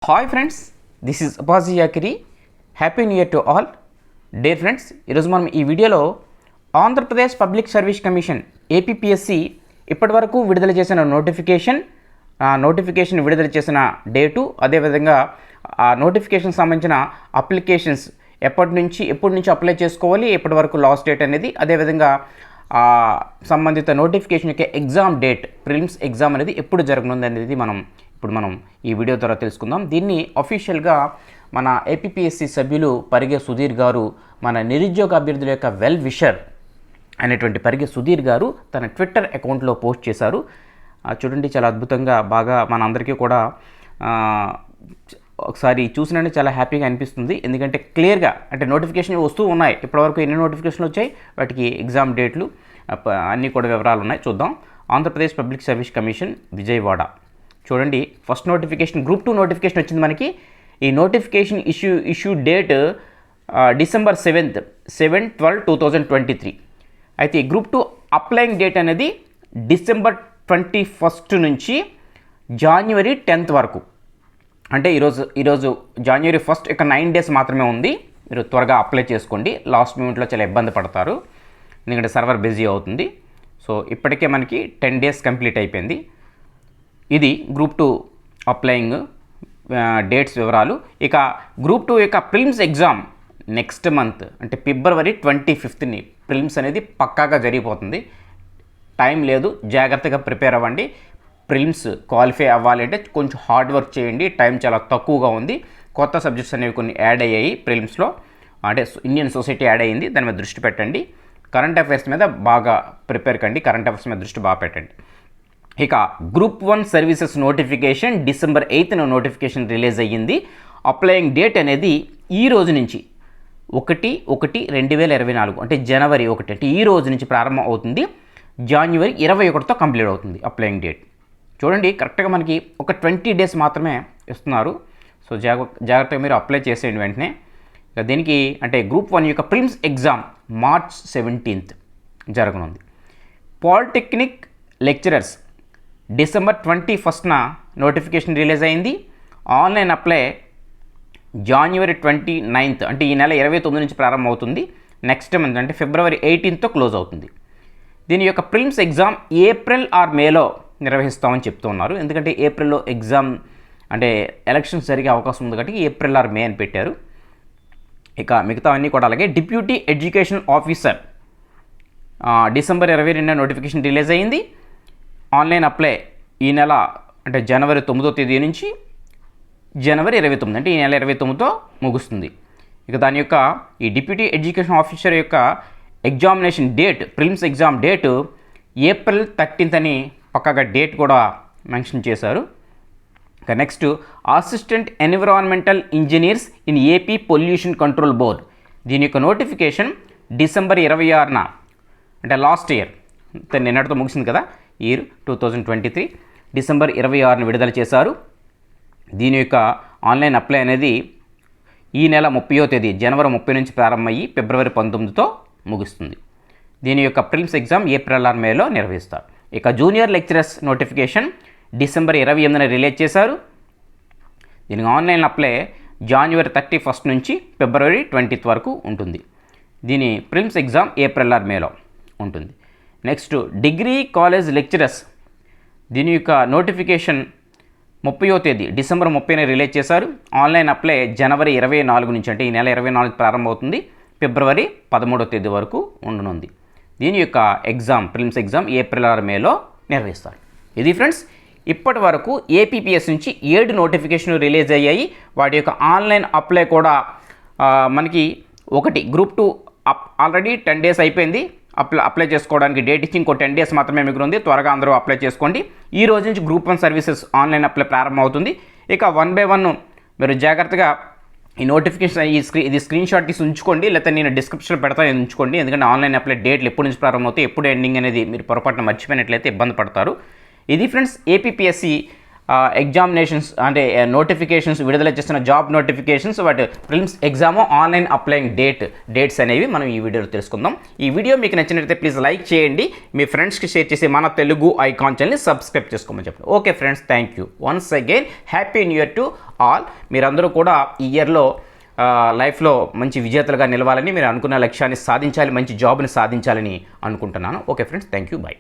Hi friends, this is అబాజీ యాకిరి. Happy new year to all. Dear friends, ఈరోజు మనం ఈ వీడియోలో Andhra Pradesh public service commission APPSC ఇప్పటివరకు విడుదల చేసిన నోటిఫికేషన్ విడుదల చేసిన డేటు, అదేవిధంగా ఆ నోటిఫికేషన్ సంబంధించిన అప్లికేషన్స్ ఎప్పటి నుంచి అప్లై చేసుకోవాలి, ఎప్పటి వరకు లాస్ట్ డేట్ అనేది, అదేవిధంగా సంబంధిత నోటిఫికేషన్ యొక్క ఎగ్జామ్ డేట్, ప్రిలిమ్స్ ఎగ్జామ్ అనేది ఎప్పుడు జరగనుంది అనేది మనం ఈ వీడియో ద్వారా తెలుసుకుందాం. దీన్ని అఫీషియల్గా మన ఏపీపీఎస్సి సభ్యులు పరిగే సుధీర్ గారు, మన నిరుద్యోగ అభ్యర్థుల యొక్క వెల్ విషర్ అనేటువంటి పరిగే సుధీర్ గారు తన ట్విట్టర్ అకౌంట్లో పోస్ట్ చేశారు. చూడండి, చాలా అద్భుతంగా, బాగా మన అందరికీ కూడా ఒకసారి చూసినట్టు చాలా హ్యాపీగా అనిపిస్తుంది. ఎందుకంటే క్లియర్గా అంటే నోటిఫికేషన్ వస్తూ ఉన్నాయి. ఇప్పటివరకు ఎన్ని నోటిఫికేషన్లు వచ్చాయి, వాటికి ఎగ్జామ్ డేట్లు అన్నీ కూడా వివరాలు ఉన్నాయి. చూద్దాం. Andhra Pradesh public service commission Vijayawada. చూడండి, ఫస్ట్ నోటిఫికేషన్ గ్రూప్ 2 నోటిఫికేషన్ వచ్చింది మనకి. ఈ నోటిఫికేషన్ ఇష్యూ డేట్ డిసెంబర్ 7/12/2023. అయితే ఈ గ్రూప్ 2 అప్లయింగ్ డేట్ అనేది డిసెంబర్ 21 నుంచి జనవరి 10 వరకు. అంటే ఈరోజు జనవరి 1 ఇక 9 డేస్ మాత్రమే ఉంది. మీరు త్వరగా అప్లై చేసుకోండి. లాస్ట్ మినిట్లో చాలా ఇబ్బంది పడతారు, ఎందుకంటే సర్వర్ బిజీ అవుతుంది. సో ఇప్పటికే మనకి 10 డేస్ కంప్లీట్ అయిపోయింది. ఇది గ్రూప్ 2 అప్లయింగ్ డేట్స్ వివరాలు. ఇక గ్రూప్ 2 యొక్క ప్రిలిమ్స్ ఎగ్జామ్ నెక్స్ట్ మంత్ అంటే ఫిబ్రవరి 25ని ప్రిలిమ్స్ అనేది పక్కాగా జరిగిపోతుంది. టైం లేదు, జాగ్రత్తగా ప్రిపేర్ అవ్వండి. ప్రిలిమ్స్ క్వాలిఫై అవ్వాలి అంటే కొంచెం హార్డ్ వర్క్ చేయండి. టైం చాలా తక్కువగా ఉంది. కొత్త సబ్జెక్ట్స్ అనేవి కొన్ని యాడ్ అయ్యాయి ప్రిలిమ్స్లో, అంటే ఇండియన్ సొసైటీ యాడ్ అయ్యింది. దాని మీద దృష్టి పెట్టండి. కరెంట్ అఫైర్స్ మీద బాగా ప్రిపేర్ కండి. కరెంట్ అఫైర్స్ మీద దృష్టి బాగా పెట్టండి. ఇక గ్రూప్ 1 సర్వీసెస్ నోటిఫికేషన్ డిసెంబర్ 8న నోటిఫికేషన్ రిలీజ్ అయ్యింది. అప్లయింగ్ డేట్ అనేది ఈ రోజు నుంచి 1/1/2024 అంటే జనవరి 1 అంటే ఈ రోజు నుంచి ప్రారంభం అవుతుంది. జనవరి 21తో కంప్లీట్ అవుతుంది అప్లయింగ్ డేట్. చూడండి, కరెక్ట్గా మనకి ఒక 20 డేస్ మాత్రమే ఇస్తున్నారు. సో జాగ్రత్తగా మీరు అప్లై చేసేయండి వెంటనే. దీనికి అంటే గ్రూప్ 1 యొక్క ప్రిలిమ్స్ ఎగ్జామ్ మార్చ్ 17th జరగనుంది. పాలిటెక్నిక్ లెక్చరర్స్ డిసెంబర్ 21న నోటిఫికేషన్ రిలీజ్ అయింది. ఆన్లైన్ అప్లై జనవరి 29th అంటే ఈ నెల 29 నుంచి ప్రారంభం అవుతుంది. నెక్స్ట్ మంత్ అంటే ఫిబ్రవరి 18తో క్లోజ్ అవుతుంది. దీని యొక్క ప్రిలిమ్స్ ఎగ్జామ్ ఏప్రిల్ ఆర్ మేలో నిర్వహిస్తామని చెప్తూ ఉన్నారు. ఎందుకంటే ఏప్రిల్లో ఎగ్జామ్ అంటే ఎలక్షన్స్ జరిగే అవకాశం ఉంది కాబట్టి ఏప్రిల్ ఆర్ మే అని పెట్టారు. ఇక మిగతా అన్నీ కూడా అలాగే. డిప్యూటీ ఎడ్యుకేషన్ ఆఫీసర్ డిసెంబర్ 22న నోటిఫికేషన్ రిలీజ్ అయ్యింది. ఆన్లైన్ అప్లై ఈ నెల అంటే జనవరి 9వ తేదీ నుంచి జనవరి 29 అంటే ఈ నెల 29తో ముగుస్తుంది. ఇక దాని యొక్క ఈ డిప్యూటీ ఎడ్యుకేషన్ ఆఫీసర్ యొక్క examination date, prelims exam date April 13th అని పక్కగా డేట్ కూడా మెన్షన్ చేశారు. ఇక next assistant environmental engineers in AP pollution control board. దీని యొక్క నోటిఫికేషన్ డిసెంబర్ 26న అంటే లాస్ట్ ఇయర్ నిన్నటితో ముగిసింది కదా, ఇయర్ 2023 డిసెంబర్ 26న విడుదల చేశారు. దీని యొక్క ఆన్లైన్ అప్లై అనేది ఈ నెల 30వ తేదీ జనవరి 30 నుంచి ప్రారంభమయ్యి ఫిబ్రవరి 19తో ముగుస్తుంది. దీని యొక్క ప్రిలిమ్స్ ఎగ్జామ్ ఏప్రిల్ ఆర్ మేలో నిర్వహిస్తారు. ఇక జూనియర్ లెక్చరర్స్ నోటిఫికేషన్ డిసెంబర్ 28న రిలీజ్ చేశారు. దీనికి ఆన్లైన్ అప్లై జనవరి 31 నుంచి ఫిబ్రవరి 20th వరకు ఉంటుంది. దీని ప్రిలిమ్స్ ఎగ్జామ్ ఏప్రిల్ ఆర్ మేలో ఉంటుంది. Next degree college lecturers. దీని యొక్క నోటిఫికేషన్ 30వ తేదీ డిసెంబర్ 30న రిలీజ్ చేశారు. ఆన్లైన్ అప్లై జనవరి 24 నుంచి అంటే ఈ నెల 24 ప్రారంభమవుతుంది. ఫిబ్రవరి 13వ తేదీ వరకు ఉండనుంది. దీని యొక్క exam prelims exam April are మేలో నిర్వహిస్తారు. ఇది ఫ్రెండ్స్, ఇప్పటి వరకు ఏపీపీఎస్ నుంచి 7 నోటిఫికేషన్లు రిలీజ్ అయ్యాయి. వాటి యొక్క ఆన్లైన్ అప్లై కూడా మనకి ఒకటి గ్రూప్ 2 ఆల్రెడీ 10 డేస్ అయిపోయింది. అప్లై చేసుకోవడానికి డేట్ ఇచ్చి ఇంకో 10 డేస్ మాత్రమే మిగిలింది. త్వరగా అందరూ అప్లై చేసుకోండి. ఈ రోజు నుంచి గ్రూప్ 1 సర్వీసెస్ ఆన్లైన్ అప్లై ప్రారంభం అవుతుంది. ఇక 1 by 1 మీరు జాగ్రత్తగా ఈ నోటిఫికేషన్ ఇది స్క్రీన్ షాట్ తీసి ఉంచుకోండి, లేకపోతే నేను డిస్క్రిప్షన్లో పెడతాను, ఉంచుకోండి. ఎందుకంటే ఆన్లైన్ అప్లై డేట్లు ఎప్పటి నుంచి ప్రారంభం అవుతాయి, ఎప్పుడు ఎండింగ్ అనేది మీరు పొరపాటున మర్చిపోయినట్లయితే ఇబ్బంది పడతారు. ఇది ఫ్రెండ్స్ ఏపీపీఎస్సి ఎగ్జామినేషన్స్ అంటే నోటిఫికేషన్స్ విడుదల చేస్తున్న జాబ్ నోటిఫికేషన్స్ వాటి prelims exam online applying dates అనేవి మనం ఈ వీడియోలో తెలుసుకుందాం. ఈ వీడియో మీకు నచ్చినట్లయితే ప్లీజ్ లైక్ చేయండి, మీ ఫ్రెండ్స్కి షేర్ చేసి మన తెలుగు ఐకాన్ ఛానల్ని సబ్స్క్రైబ్ చేసుకోమని చెప్పండి. Okay friends, thank you once again. Happy new year to all. మీరందరూ కూడా ఈ ఇయర్లో లైఫ్లో మంచి విజేతలుగా నిలవాలని, మీరు అనుకున్న లక్ష్యాన్ని సాధించాలి, మంచి జాబ్ని సాధించాలని అనుకుంటున్నాను. Okay friends, thank you, bye.